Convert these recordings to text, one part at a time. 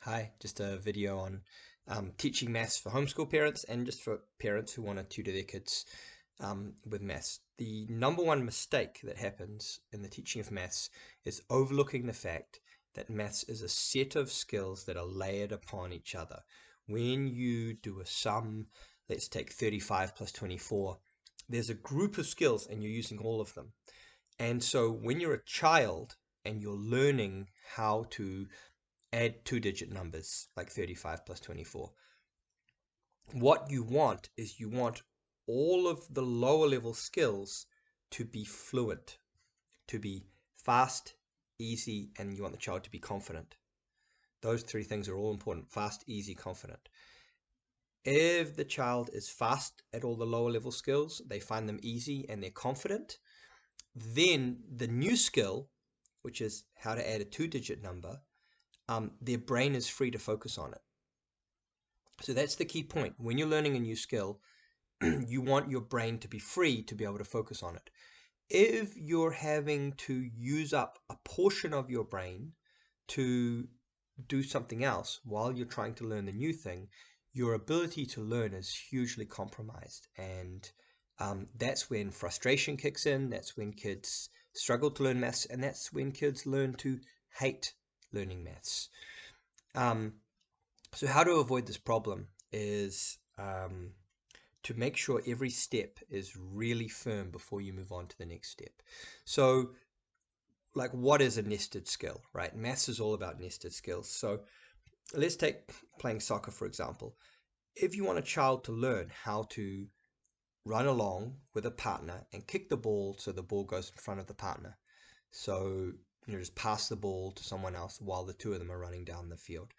Hi, just a video on teaching maths for homeschool parents and just for parents who want to tutor their kids with maths. The number one mistake that happens in the teaching of maths is overlooking the fact that maths is a set of skills that are layered upon each other. When you do a sum, let's take 35 plus 24, there's a group of skills and you're using all of them. And so when you're a child and you're learning how to add two-digit numbers like 35 plus 24. What you want is you want all of the lower level skills to be fluent, to be fast, easy, and you want the child to be confident. Those three things are all important: fast, easy, confident. If the child is fast at all the lower level skills, they find them easy and they're confident, then the new skill, which is how to add a two-digit number, their brain is free to focus on it. So that's the key point. When you're learning a new skill, you want your brain to be free to be able to focus on it. If you're having to use up a portion of your brain to do something else while you're trying to learn the new thing, your ability to learn is hugely compromised. And that's when frustration kicks in. That's when kids struggle to learn maths. And that's when kids learn to hate learning maths. So how to avoid this problem is to make sure every step is really firm before you move on to the next step. So, like, what is a nested skill, right? Maths is all about nested skills. So let's take playing soccer, for example. If you want a child to learn how to run along with a partner and kick the ball so the ball goes in front of the partner. So, just pass the ball to someone else while the two of them are running down the field.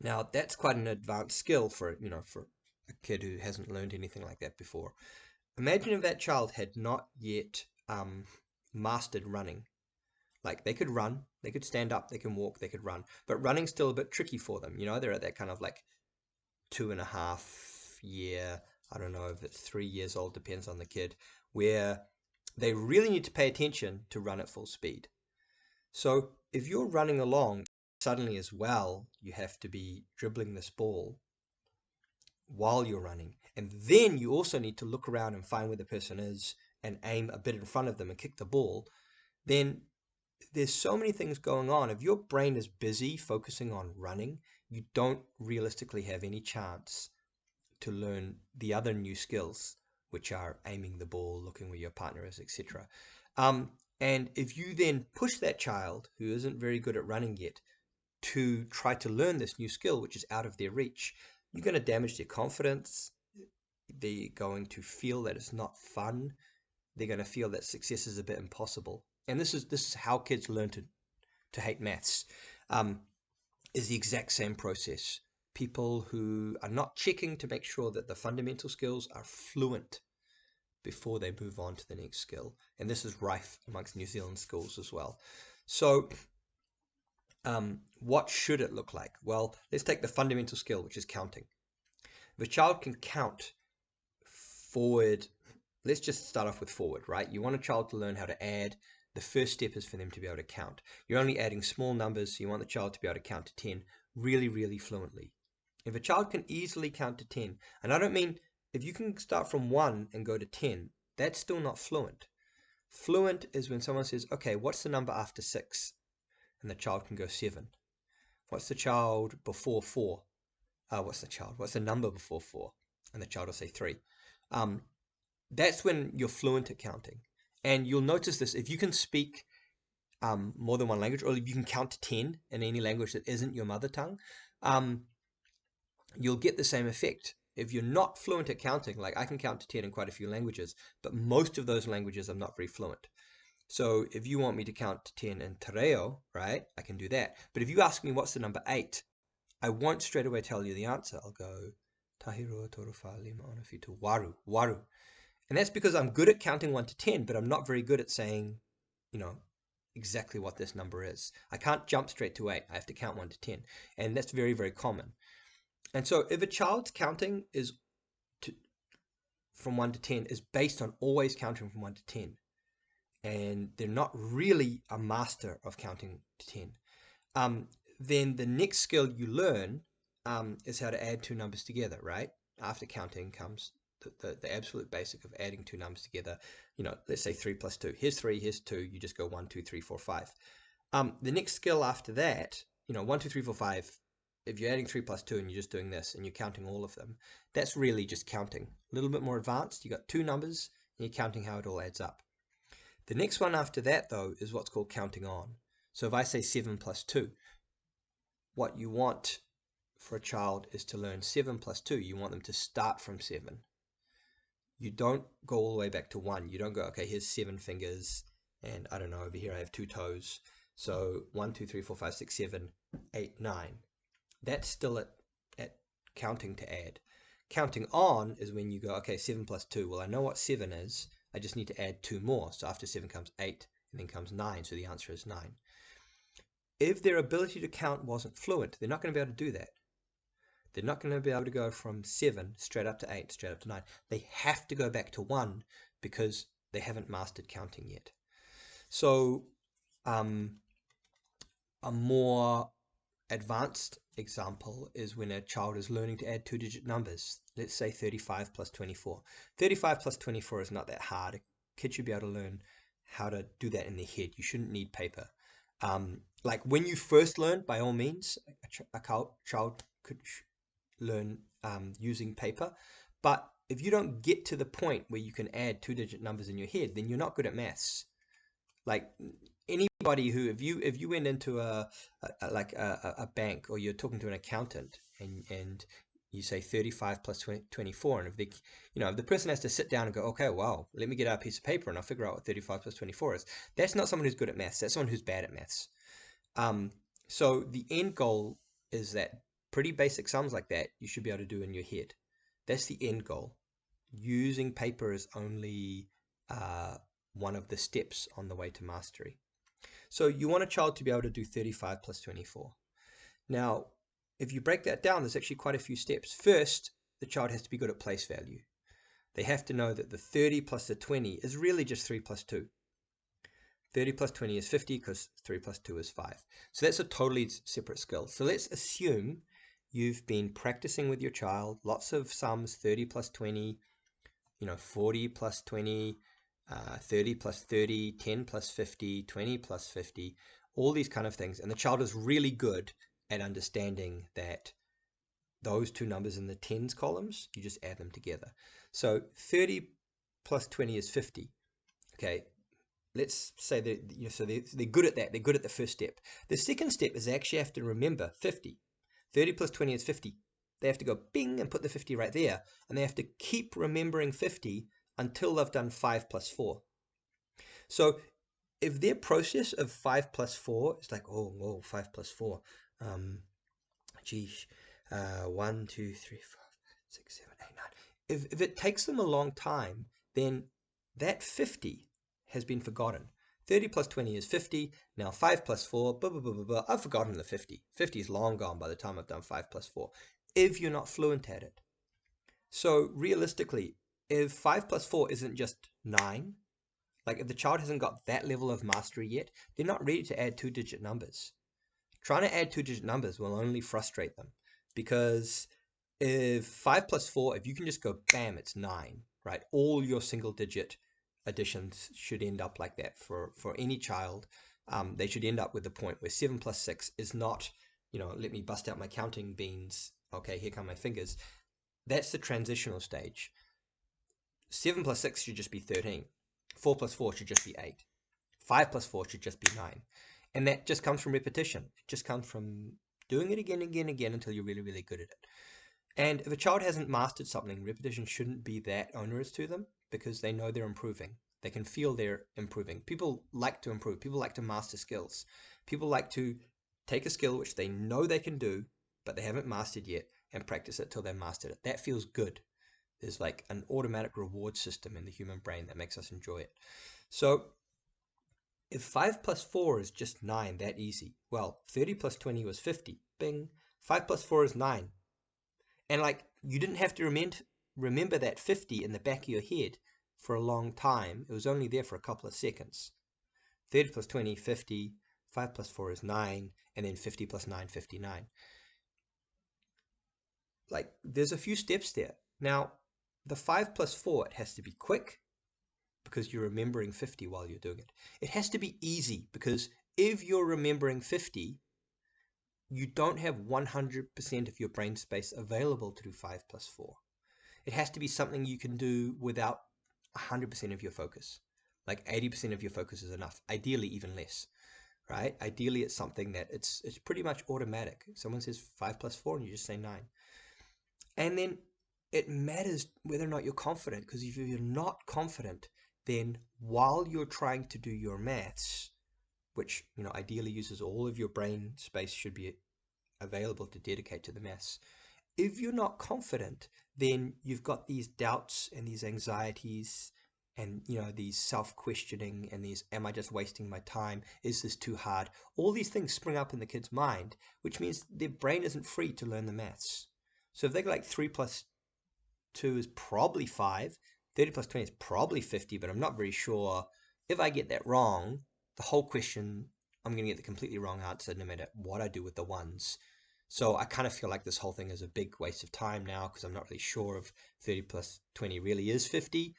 Now, that's quite an advanced skill for a kid who hasn't learned anything like that before. Imagine if that child had not yet mastered running. Like, they could run, they could stand up, they can walk, they could run, but running's still a bit tricky for them. They're at that kind of like 2.5 year, I don't know if it's 3 years old, depends on the kid, where they really need to pay attention to run at full speed. So if you're running along, suddenly as well, you have to be dribbling this ball while you're running. And then you also need to look around and find where the person is and aim a bit in front of them and kick the ball. Then there's so many things going on. If your brain is busy focusing on running, you don't realistically have any chance to learn the other new skills, which are aiming the ball, looking where your partner is, etc. And if you then push that child who isn't very good at running yet to try to learn this new skill, which is out of their reach, you're going to damage their confidence. They're going to feel that it's not fun. They're going to feel that success is a bit impossible. And this is how kids learn to hate maths, is the exact same process. People who are not checking to make sure that the fundamental skills are fluent before they move on to the next skill. And this is rife amongst New Zealand schools as well. So what should it look like? Well, let's take the fundamental skill, which is counting. If a child can count forward, let's just start off with forward, right? You want a child to learn how to add. The first step is for them to be able to count. You're only adding small numbers, so you want the child to be able to count to 10 really, really fluently. If a child can easily count to 10, and I don't mean if you can start from 1 and go to 10, that's still not fluent. Fluent is when someone says, okay, what's the number after 6? And the child can go 7. What's the child before 4? What's the number before 4? And the child will say 3. That's when you're fluent at counting. And you'll notice this, if you can speak more than one language, or if you can count to 10 in any language that isn't your mother tongue, you'll get the same effect. If you're not fluent at counting, like I can count to 10 in quite a few languages, but most of those languages I'm not very fluent. So if you want me to count to 10 in Te Reo, right, I can do that. But if you ask me what's the number 8, I won't straight away tell you the answer. I'll go, tahi roa toro wha lima ona whitu, waru, waru. And that's because I'm good at counting 1 to 10, but I'm not very good at saying, exactly what this number is. I can't jump straight to 8. I have to count 1 to 10. And that's very, very common. And so if a child's counting is from 1 to 10 is based on always counting from 1 to 10, and they're not really a master of counting to 10, then the next skill you learn is how to add two numbers together, right? After counting comes the absolute basic of adding two numbers together. Let's say 3 plus 2. Here's 3, here's 2. You just go 1, 2, 3, 4, 5. The next skill after that, 1, 2, 3, 4, 5. If you're adding 3 plus 2 and you're just doing this and you're counting all of them, that's really just counting. A little bit more advanced. You got two numbers and you're counting how it all adds up. The next one after that, though, is what's called counting on. So if I say 7 plus 2, what you want for a child is to learn 7 plus 2. You want them to start from 7. You don't go all the way back to 1. You don't go, okay, here's 7 fingers, and I don't know, over here I have 2 toes. So 1, 2, 3, 4, 5, 6, 7, 8, 9. That's still at counting to add. Counting on is when you go, okay, 7 plus 2. Well, I know what 7 is. I just need to add 2 more. So after 7 comes 8, and then comes 9. So the answer is 9. If their ability to count wasn't fluent, they're not going to be able to do that. They're not going to be able to go from 7 straight up to 8, straight up to 9. They have to go back to 1 because they haven't mastered counting yet. So a more advanced example is when a child is learning to add two-digit numbers. Let's say 35 plus 24. 35 plus 24 is not that hard. A kid should be able to learn how to do that in their head. You shouldn't need paper. Like when you first learn, by all means, a child could learn using paper. But if you don't get to the point where you can add two-digit numbers in your head, then you're not good at maths. Like anybody who, if you went into a bank, or you're talking to an accountant and you say 35 plus 24, and if the person has to sit down and go, okay, well, let me get out a piece of paper and I'll figure out what 35 plus 24 is. That's not someone who's good at maths. That's someone who's bad at maths. So the end goal is that pretty basic sums like that you should be able to do in your head. That's the end goal. Using paper is only one of the steps on the way to mastery. So you want a child to be able to do 35 plus 24. Now, if you break that down, there's actually quite a few steps. First, the child has to be good at place value. They have to know that the 30 plus the 20 is really just 3 plus 2. 30 plus 20 is 50 because 3 plus 2 is 5. So that's a totally separate skill. So let's assume you've been practicing with your child, lots of sums, 30 plus 20, 40 plus 20, 30 plus 30, 10 plus 50, 20 plus 50, all these kind of things. And the child is really good at understanding that those two numbers in the tens columns, you just add them together. So 30 plus 20 is 50. Okay, let's say that, so they're good at that. They're good at the first step. The second step is they actually have to remember 50. 30 plus 20 is 50. They have to go bing and put the 50 right there. And they have to keep remembering 50 until they've done 5 plus 4. So if their process of 5 plus 4 is like, oh, 5 plus 4, geez, 1, 2, 3, 4, 6, 7, 8, 9. If it takes them a long time, then that 50 has been forgotten. 30 plus 20 is 50. Now 5 plus 4, blah, blah, blah, blah, blah. I've forgotten the 50. 50 is long gone by the time I've done 5 plus 4, if you're not fluent at it. So realistically, if 5 plus 4 isn't just 9, like if the child hasn't got that level of mastery yet, they're not ready to add two-digit numbers. Trying to add two-digit numbers will only frustrate them, because if 5 plus 4, if you can just go bam, it's 9, right? All your single-digit additions should end up like that for any child. They should end up with the point where 7 plus 6 is not, let me bust out my counting beans. Okay, here come my fingers. That's the transitional stage. 7 plus 6 should just be 13. 4 plus 4 should just be 8. 5 plus 4 should just be 9. And that just comes from repetition. It just comes from doing it again and again and again until you're really, really good at it. And if a child hasn't mastered something, repetition shouldn't be that onerous to them, because they know they're improving. They can feel they're improving. People like to improve. People like to master skills. People like to take a skill which they know they can do, but they haven't mastered yet, and practice it till they mastered it. That feels good. There's like an automatic reward system in the human brain that makes us enjoy it. So if 5 plus 4 is just 9, that easy. Well, 30 plus 20 was 50. Bing. 5 plus 4 is 9. And like, you didn't have to remember that 50 in the back of your head for a long time. It was only there for a couple of seconds. 30 plus 20, 50. 5 plus 4 is 9. and then 50 plus 9, 59. Like, there's a few steps there. Now, the 5 plus 4, it has to be quick because you're remembering 50 while you're doing it. It has to be easy because if you're remembering 50, you don't have 100% of your brain space available to do 5 plus 4. It has to be something you can do without 100% of your focus. Like 80% of your focus is enough, ideally even less, right? Ideally it's something that it's pretty much automatic. Someone says 5 plus 4 and you just say 9. And then it matters whether or not you're confident, because if you're not confident, then while you're trying to do your maths, which ideally uses all of your brain space, should be available to dedicate to the maths. If you're not confident, then you've got these doubts and these anxieties and these self-questioning and these, am I just wasting my time? Is this too hard? All these things spring up in the kid's mind, which means their brain isn't free to learn the maths. So if they go like 3 plus 2 is probably 5, 30 plus 20 is probably 50, but I'm not very sure. If I get that wrong, the whole question, I'm going to get the completely wrong answer no matter what I do with the ones. So I kind of feel like this whole thing is a big waste of time now because I'm not really sure if 30 plus 20 really is 50.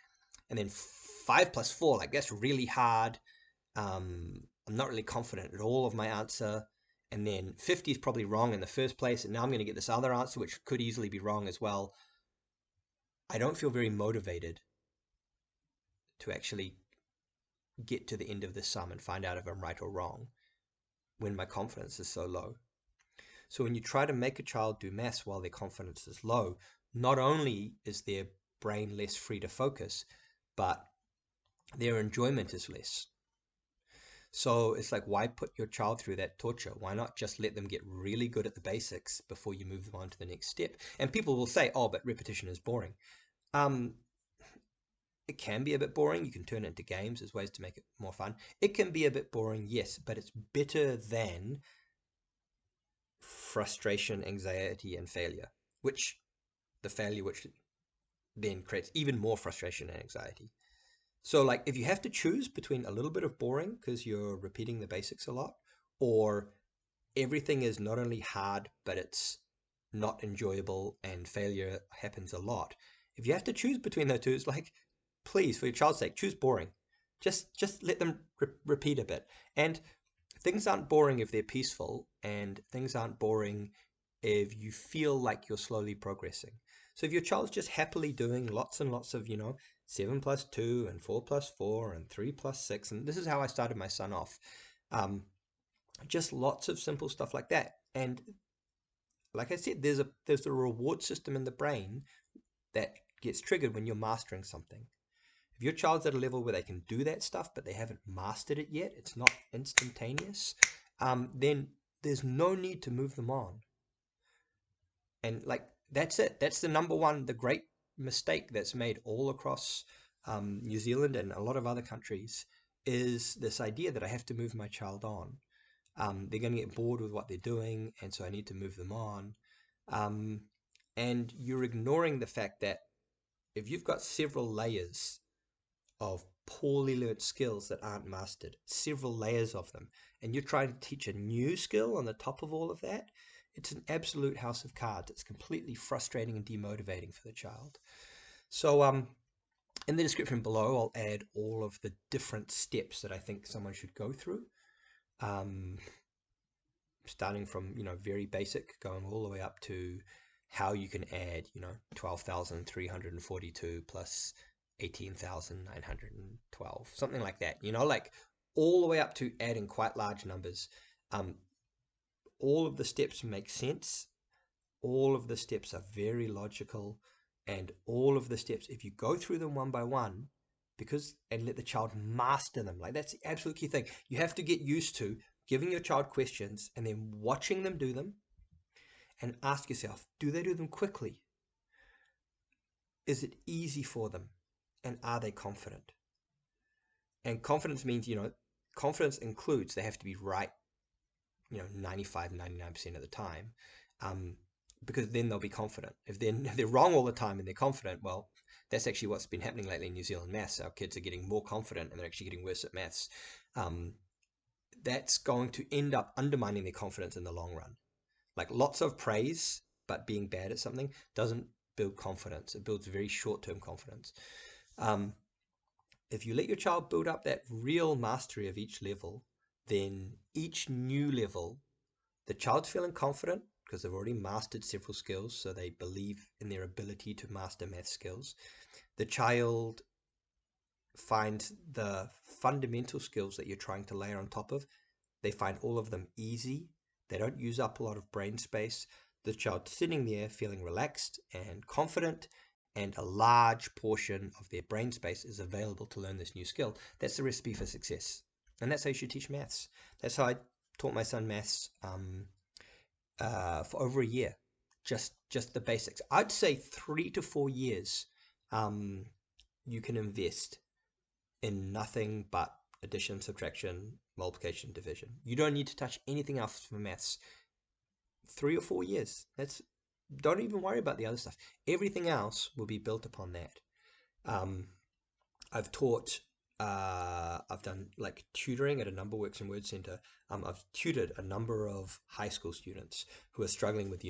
And then 5 plus 4, like that's really hard. I'm not really confident at all of my answer. And then 50 is probably wrong in the first place. And now I'm going to get this other answer, which could easily be wrong as well. I don't feel very motivated to actually get to the end of this sum and find out if I'm right or wrong when my confidence is so low. So when you try to make a child do maths while their confidence is low, not only is their brain less free to focus, but their enjoyment is less. So it's like, why put your child through that torture? Why not just let them get really good at the basics before you move them on to the next step? And people will say, oh, but repetition is boring. It can be a bit boring. You can turn it into games. There's ways to make it more fun. It can be a bit boring, yes, but it's better than frustration, anxiety, and failure, which then creates even more frustration and anxiety. So like, if you have to choose between a little bit of boring because you're repeating the basics a lot, or everything is not only hard, but it's not enjoyable and failure happens a lot. If you have to choose between those two, it's like, please, for your child's sake, choose boring. Just let them repeat a bit. And things aren't boring if they're peaceful, and things aren't boring if you feel like you're slowly progressing. So if your child's just happily doing lots and lots of, 7 plus 2 and 4 plus 4 and 3 plus 6, and this is how I started my son off, just lots of simple stuff like that. And like I said, there's a reward system in the brain that gets triggered when you're mastering something. If your child's at a level where they can do that stuff, but they haven't mastered it yet, it's not instantaneous, then there's no need to move them on. And like, that's it. That's the number one, the great mistake that's made all across New Zealand and a lot of other countries, is this idea that I have to move my child on. They're going to get bored with what they're doing, and so I need to move them on. And you're ignoring the fact that if you've got several layers of poorly learnt skills that aren't mastered, several layers of them, and you're trying to teach a new skill on the top of all of that, it's an absolute house of cards. It's completely frustrating and demotivating for the child. So in the description below, I'll add all of the different steps that I think someone should go through, starting from very basic, going all the way up to how you can add 12,342 plus 18,912, something like that, like all the way up to adding quite large numbers. All of the steps make sense. All of the steps are very logical, and all of the steps, if you go through them one by one, and let the child master them, like that's the absolute key thing. You have to get used to giving your child questions and then watching them do them, and ask yourself, do they do them quickly? Is it easy for them? And are they confident? And confidence means, confidence includes they have to be right, 95, 99% of the time, because then they'll be confident. If they're wrong all the time and they're confident, well, that's actually what's been happening lately in New Zealand maths. Our kids are getting more confident and they're actually getting worse at maths. that's going to end up undermining their confidence in the long run. Like lots of praise, but being bad at something doesn't build confidence. It builds very short-term confidence. Um, if you let your child build up that real mastery of each level, then each new level, the child's feeling confident because they've already mastered several skills, so they believe in their ability to master math skills. The child finds the fundamental skills that you're trying to layer on top of, they find all of them easy. They don't use up a lot of brain space. The child sitting there feeling relaxed and confident, and a large portion of their brain space is available to learn this new skill. That's the recipe for success. And that's how you should teach maths. That's how I taught my son maths for over a year. Just the basics. I'd say 3 to 4 years um, you can invest in nothing but addition, subtraction, multiplication, division. You don't need to touch anything else for maths. 3 or 4 years. Don't even worry about the other stuff. Everything else will be built upon that. Um, I've taught. I've done like tutoring at a number works and word center. I've tutored a number of high school students who are struggling with,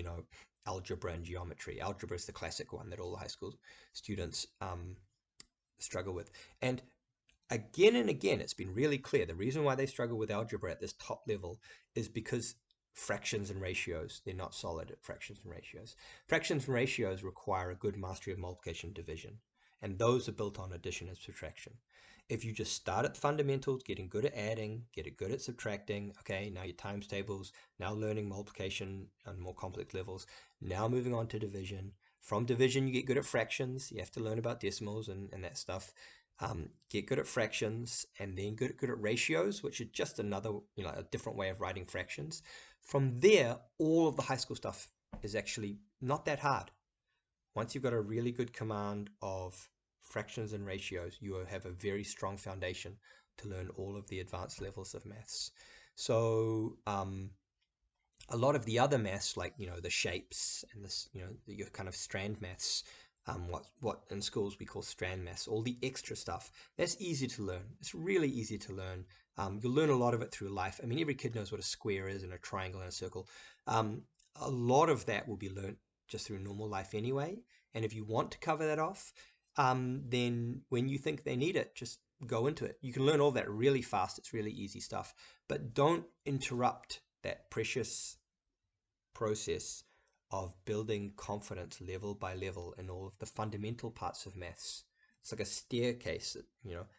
algebra and geometry. Algebra is the classic one that all the high school students struggle with. And again and again, it's been really clear the reason why they struggle with algebra at this top level is because fractions and ratios, they're not solid at fractions and ratios. Fractions and ratios require a good mastery of multiplication and division, and those are built on addition and subtraction. If you just start at the fundamentals, getting good at adding, getting good at subtracting, okay, now your times tables, now learning multiplication on more complex levels, now moving on to division. From division, you get good at fractions. You have to learn about decimals and that stuff. Get good at fractions, and then good at ratios, which is just another, a different way of writing fractions. From there, all of the high school stuff is actually not that hard. Once you've got a really good command of fractions and ratios, you have a very strong foundation to learn all of the advanced levels of maths. So a lot of the other maths, like the shapes and this, your kind of strand maths, what in schools we call strand maths, all the extra stuff, that's easy to learn. It's really easy to learn. You'll learn a lot of it through life. I mean, every kid knows what a square is and a triangle and a circle. A lot of that will be learned just through normal life anyway. And if you want to cover that off, then when you think they need it, just go into it. You can learn all that really fast. It's really easy stuff. But don't interrupt that precious process of building confidence level by level in all of the fundamental parts of maths. It's like a staircase that,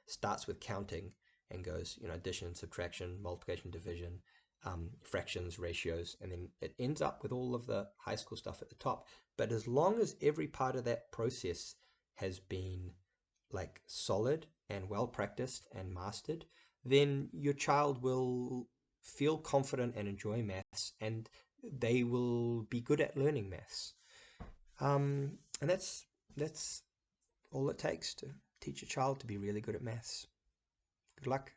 starts with counting and goes, addition, subtraction, multiplication, division, fractions, ratios, and then it ends up with all of the high school stuff at the top. But as long as every part of that process has been like solid and well practiced and mastered, then your child will feel confident and enjoy maths, and they will be good at learning maths. And that's all it takes to teach a child to be really good at maths. Good luck.